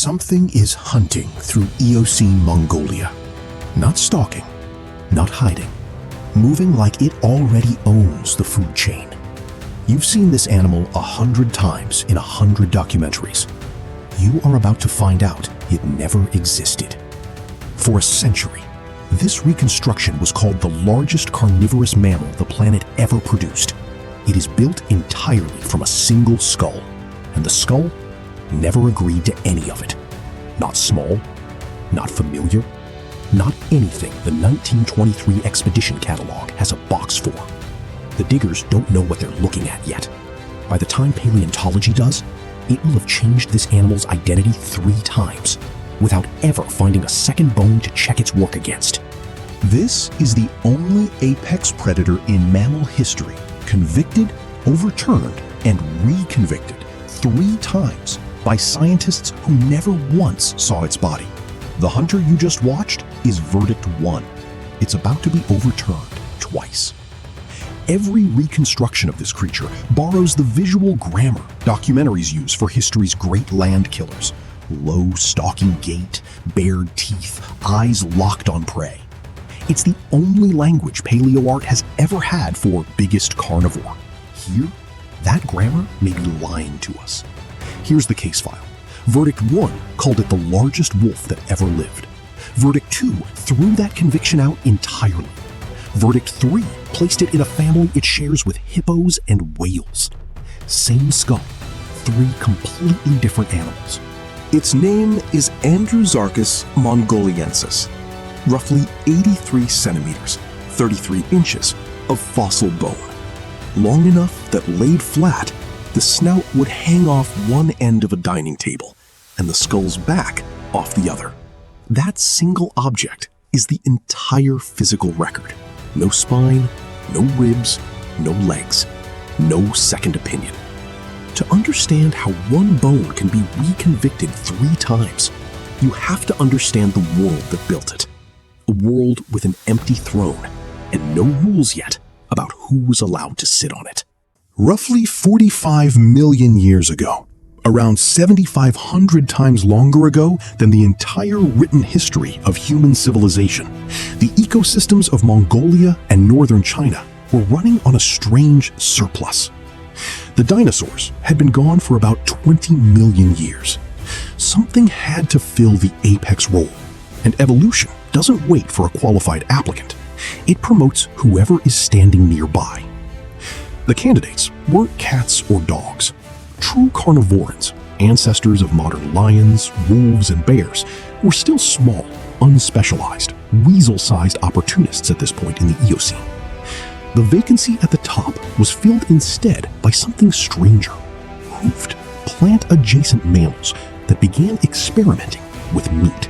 Something is hunting through Eocene Mongolia. Not stalking, not hiding, moving like it already owns the food chain. You've seen this animal 100 times in 100 documentaries. You are about to find out it never existed. For a century, this reconstruction was called the largest carnivorous mammal the planet ever produced. It is built entirely from a single skull, and the skull never agreed to any of it. Not small, not familiar, not anything the 1923 expedition catalog has a box for. The diggers don't know what they're looking at yet. By the time paleontology does, it will have changed this animal's identity 3 times, without ever finding a second bone to check its work against. This is the only apex predator in mammal history convicted, overturned, and reconvicted 3 times by scientists who never once saw its body. The hunter you just watched is verdict 1. It's about to be overturned twice. Every reconstruction of this creature borrows the visual grammar documentaries use for history's great land killers. Low, stalking gait, bared teeth, eyes locked on prey. It's the only language paleoart has ever had for biggest carnivore. Here, that grammar may be lying to us. Here's the case file. Verdict 1 called it the largest wolf that ever lived. Verdict 2 threw that conviction out entirely. Verdict 3 placed it in a family it shares with hippos and whales. Same skull, 3 completely different animals. Its name is Andrewsarchus mongoliensis. Roughly 83 centimeters, 33 inches of fossil bone. Long enough that laid flat, the snout would hang off one end of a dining table and the skull's back off the other. That single object is the entire physical record. No spine, no ribs, no legs, no second opinion. To understand how one bone can be reconvicted 3 times, you have to understand the world that built it. A world with an empty throne and no rules yet about who was allowed to sit on it. Roughly 45 million years ago, around 7,500 times longer ago than the entire written history of human civilization, the ecosystems of Mongolia and northern China were running on a strange surplus. The dinosaurs had been gone for about 20 million years. Something had to fill the apex role, and evolution doesn't wait for a qualified applicant. It promotes whoever is standing nearby. The candidates weren't cats or dogs. True carnivorans, ancestors of modern lions, wolves, and bears, were still small, unspecialized, weasel-sized opportunists at this point in the Eocene. The vacancy at the top was filled instead by something stranger: hoofed, plant-adjacent mammals that began experimenting with meat.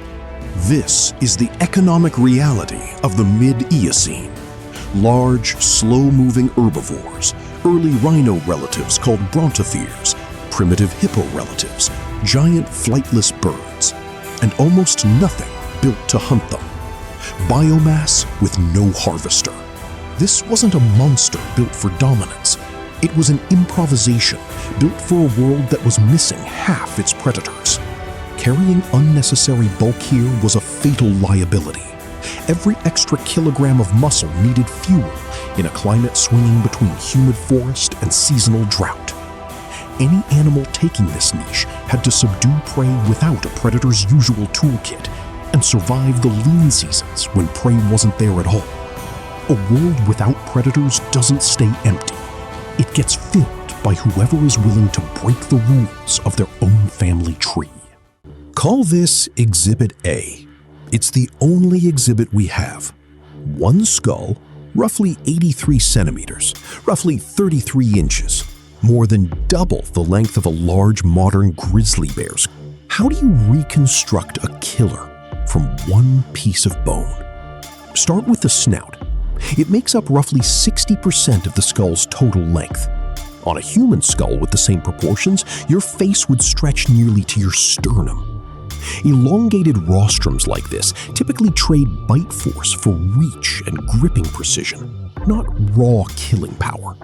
This is the economic reality of the mid-Eocene. Large, slow-moving herbivores, early rhino relatives called brontotheres, primitive hippo relatives, giant flightless birds, and almost nothing built to hunt them. Biomass with no harvester. This wasn't a monster built for dominance. It was an improvisation built for a world that was missing half its predators. Carrying unnecessary bulk here was a fatal liability. Every extra kilogram of muscle needed fuel in a climate swinging between humid forest and seasonal drought. Any animal taking this niche had to subdue prey without a predator's usual toolkit and survive the lean seasons when prey wasn't there at all. A world without predators doesn't stay empty. It gets filled by whoever is willing to break the rules of their own family tree. Call this Exhibit A. It's the only exhibit we have. One skull, roughly 83 centimeters, roughly 33 inches, more than double the length of a large modern grizzly bear's. How do you reconstruct a killer from one piece of bone? Start with the snout. It makes up roughly 60% of the skull's total length. On a human skull with the same proportions, your face would stretch nearly to your sternum. Elongated rostrums like this typically trade bite force for reach and gripping precision, not raw killing power.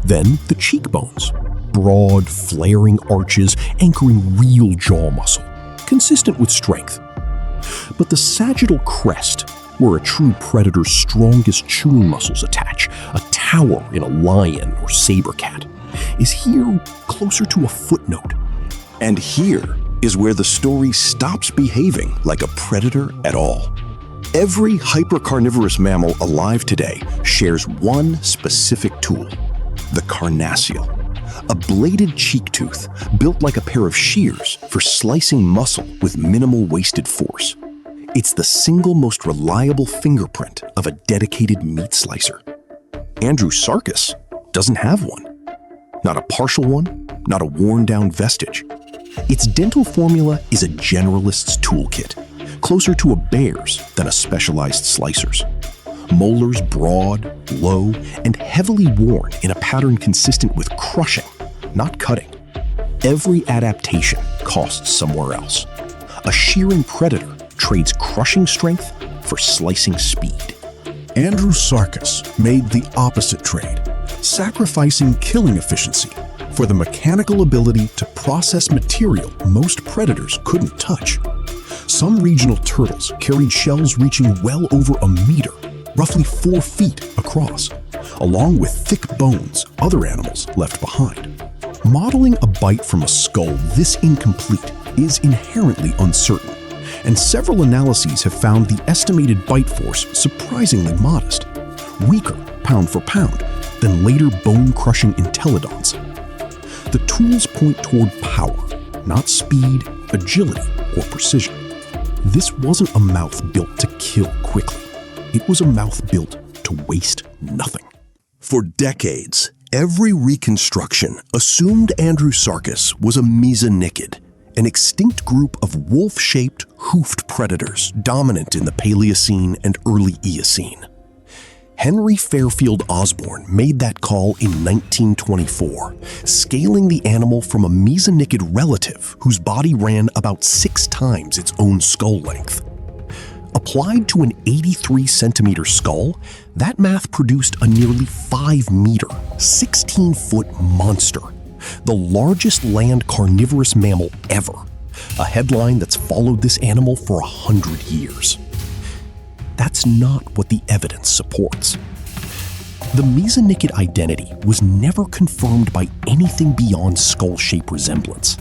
Then the cheekbones, broad, flaring arches anchoring real jaw muscle, consistent with strength. But the sagittal crest, where a true predator's strongest chewing muscles attach, a tower in a lion or saber cat, is here closer to a footnote. And here is where the story stops behaving like a predator at all. Every hypercarnivorous mammal alive today shares one specific tool, the carnassial, a bladed cheek tooth built like a pair of shears for slicing muscle with minimal wasted force. It's the single most reliable fingerprint of a dedicated meat slicer. Andrewsarchus doesn't have one. Not a partial one, not a worn-down vestige. Its dental formula is a generalist's toolkit, closer to a bear's than a specialized slicer's. Molars broad, low, and heavily worn in a pattern consistent with crushing, not cutting. Every adaptation costs somewhere else. A shearing predator trades crushing strength for slicing speed. Andrewsarchus made the opposite trade, sacrificing killing efficiency for the mechanical ability to process material most predators couldn't touch. Some regional turtles carried shells reaching well over a meter, roughly 4 feet across, along with thick bones other animals left behind. Modeling a bite from a skull this incomplete is inherently uncertain, and several analyses have found the estimated bite force surprisingly modest, weaker pound for pound than later bone-crushing entelodonts. The tools point toward power, not speed, agility, or precision. This wasn't a mouth built to kill quickly. It was a mouth built to waste nothing. For decades, every reconstruction assumed Andrewsarchus was a Mesonychid, an extinct group of wolf-shaped, hoofed predators dominant in the Paleocene and early Eocene. Henry Fairfield Osborn made that call in 1924, scaling the animal from a Mesonychid relative whose body ran about 6 times its own skull length. Applied to an 83-centimeter skull, that math produced a nearly 5-meter, 16-foot monster, the largest land carnivorous mammal ever, a headline that's followed this animal for 100 years. That's not what the evidence supports. The Mesonychid identity was never confirmed by anything beyond skull-shape resemblance.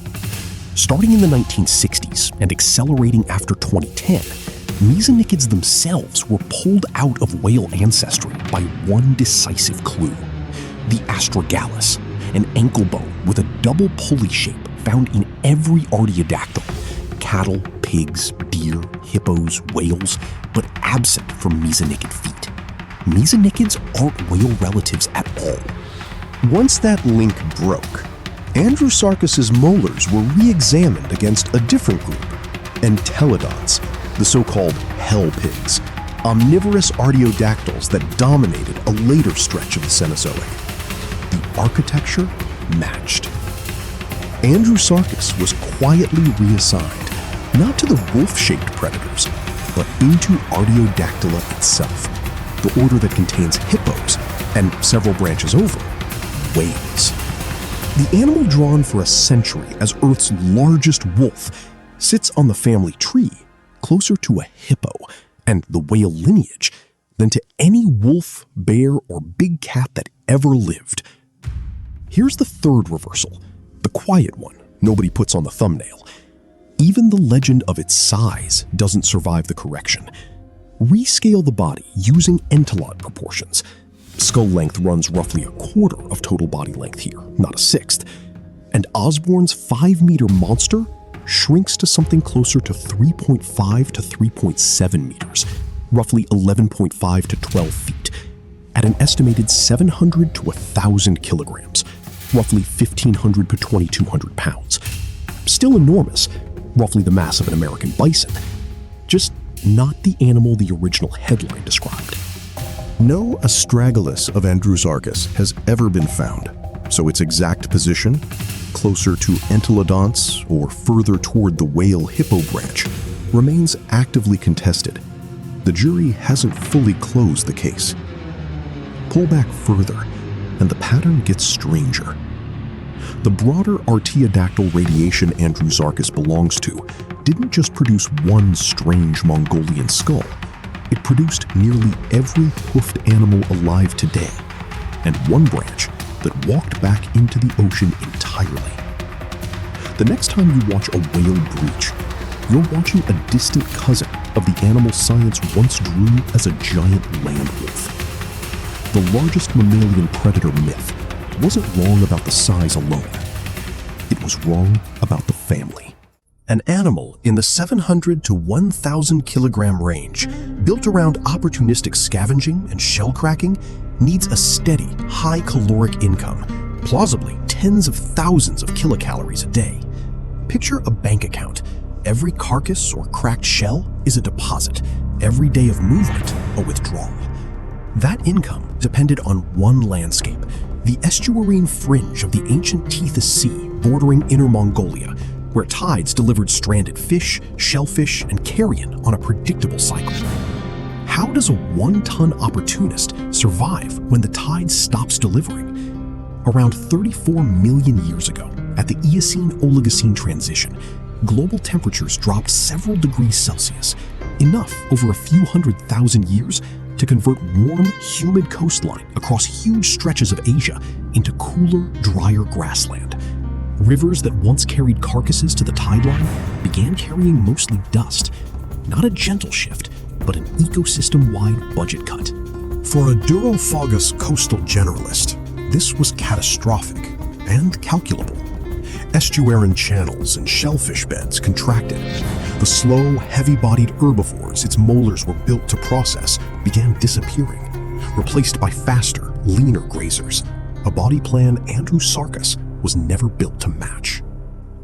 Starting in the 1960s and accelerating after 2010, Mesonychids themselves were pulled out of whale ancestry by one decisive clue: the astragalus, an ankle bone with a double pulley shape found in every Artiodactyl, cattle, pigs, deer, hippos, whales, but absent from Mesonychid feet. Mesonychids aren't whale relatives at all. Once that link broke, Andrewsarchus's molars were re-examined against a different group, entelodonts, the so-called hell pigs, omnivorous artiodactyls that dominated a later stretch of the Cenozoic. The architecture matched. Andrewsarchus was quietly reassigned, not to the wolf-shaped predators, but into Artiodactyla itself, the order that contains hippos, and several branches over, whales. The animal drawn for a century as Earth's largest wolf sits on the family tree closer to a hippo and the whale lineage than to any wolf, bear, or big cat that ever lived. Here's the third reversal, the quiet one nobody puts on the thumbnail. Even the legend of its size doesn't survive the correction. Rescale the body using entelod proportions. Skull length runs roughly 1/4 of total body length here, not a 1/6. And Osborn's 5-meter monster shrinks to something closer to 3.5 to 3.7 meters, roughly 11.5 to 12 feet, at an estimated 700 to 1,000 kilograms, roughly 1,500 to 2,200 pounds. Still enormous, roughly the mass of an American bison, just not the animal the original headline described. No astragalus of Andrewsarchus has ever been found, so its exact position, closer to entelodonts or further toward the whale-hippo branch, remains actively contested. The jury hasn't fully closed the case. Pull back further, and the pattern gets stranger. The broader artiodactyl radiation Andrewsarchus belongs to didn't just produce one strange Mongolian skull. It produced nearly every hoofed animal alive today, and one branch that walked back into the ocean entirely. The next time you watch a whale breach, you're watching a distant cousin of the animal science once drew as a giant land wolf. The largest mammalian predator myth wasn't wrong about the size alone. It was wrong about the family. An animal in the 700 to 1,000 kilogram range, built around opportunistic scavenging and shell cracking, needs a steady, high caloric income, plausibly tens of thousands of kilocalories a day. Picture a bank account. Every carcass or cracked shell is a deposit. Every day of movement, a withdrawal. That income depended on one landscape, the estuarine fringe of the ancient Tethys Sea bordering Inner Mongolia, where tides delivered stranded fish, shellfish, and carrion on a predictable cycle. How does a one-ton opportunist survive when the tide stops delivering? Around 34 million years ago, at the Eocene-Oligocene transition, global temperatures dropped several degrees Celsius, enough over a few 100,000 years to convert warm, humid coastline across huge stretches of Asia into cooler, drier grassland. Rivers that once carried carcasses to the tide line began carrying mostly dust. Not a gentle shift, but an ecosystem-wide budget cut. For a Durophagous coastal generalist, this was catastrophic and calculable. Estuarine channels and shellfish beds contracted. The slow, heavy-bodied herbivores its molars were built to process began disappearing, replaced by faster, leaner grazers, a body plan Andrewsarchus was never built to match.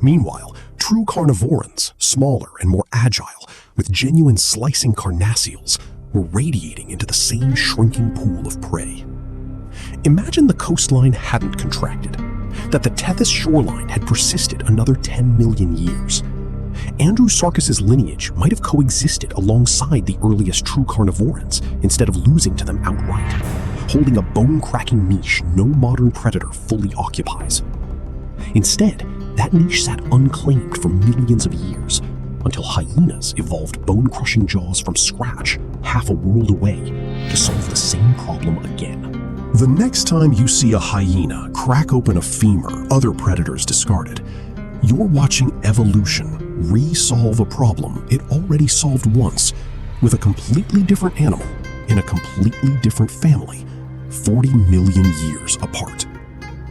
Meanwhile, true carnivorans, smaller and more agile, with genuine slicing carnassials, were radiating into the same shrinking pool of prey. Imagine the coastline hadn't contracted, that the Tethys shoreline had persisted another 10 million years. Andrewsarchus's lineage might have coexisted alongside the earliest true carnivorans instead of losing to them outright, holding a bone-cracking niche no modern predator fully occupies. Instead, that niche sat unclaimed for millions of years, until hyenas evolved bone-crushing jaws from scratch half a world away to solve the same problem again. The next time you see a hyena crack open a femur other predators discarded, you're watching evolution re-solve a problem it already solved once with a completely different animal in a completely different family, 40 million years apart.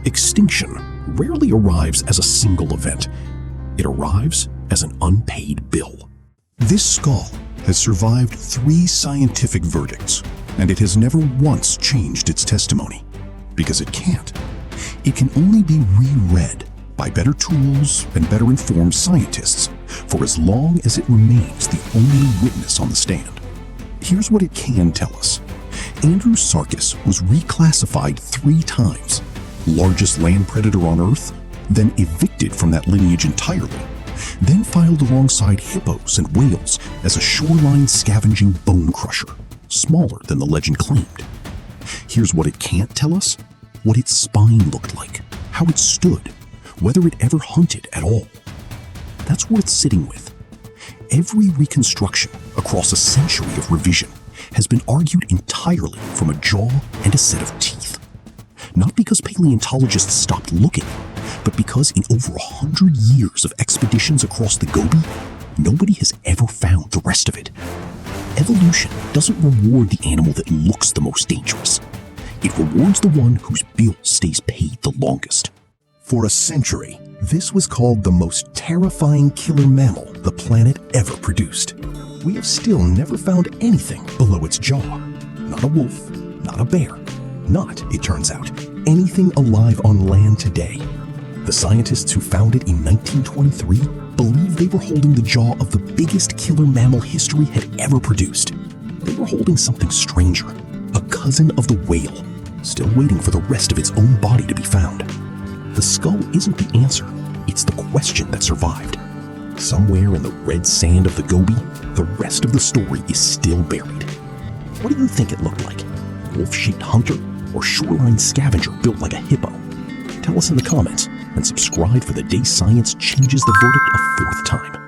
Extinction rarely arrives as a single event. It arrives as an unpaid bill. This skull has survived 3 scientific verdicts, and it has never once changed its testimony, because it can't. It can only be reread by better tools and better informed scientists for as long as it remains the only witness on the stand. Here's what it can tell us. Andrewsarchus was reclassified 3 times, largest land predator on Earth, then evicted from that lineage entirely, then filed alongside hippos and whales as a shoreline scavenging bone crusher, smaller than the legend claimed. Here's what it can't tell us: what its spine looked like, how it stood, whether it ever hunted at all. That's worth sitting with. Every reconstruction across a century of revision has been argued entirely from a jaw and a set of teeth. Not because paleontologists stopped looking, but because in over 100 years of expeditions across the Gobi, nobody has ever found the rest of it. Evolution doesn't reward the animal that looks the most dangerous. It rewards the one whose bill stays paid the longest. For a century, this was called the most terrifying killer mammal the planet ever produced. We have still never found anything below its jaw. Not a wolf, not a bear, not, it turns out, anything alive on land today. The scientists who found it in 1923 believed they were holding the jaw of the biggest killer mammal history had ever produced. They were holding something stranger, a cousin of the whale, still waiting for the rest of its own body to be found. The skull isn't the answer, it's the question that survived. Somewhere in the red sand of the Gobi, the rest of the story is still buried. What do you think it looked like? Wolf-shaped hunter or shoreline scavenger built like a hippo? Tell us in the comments, and subscribe for the day science changes the verdict a 4th time.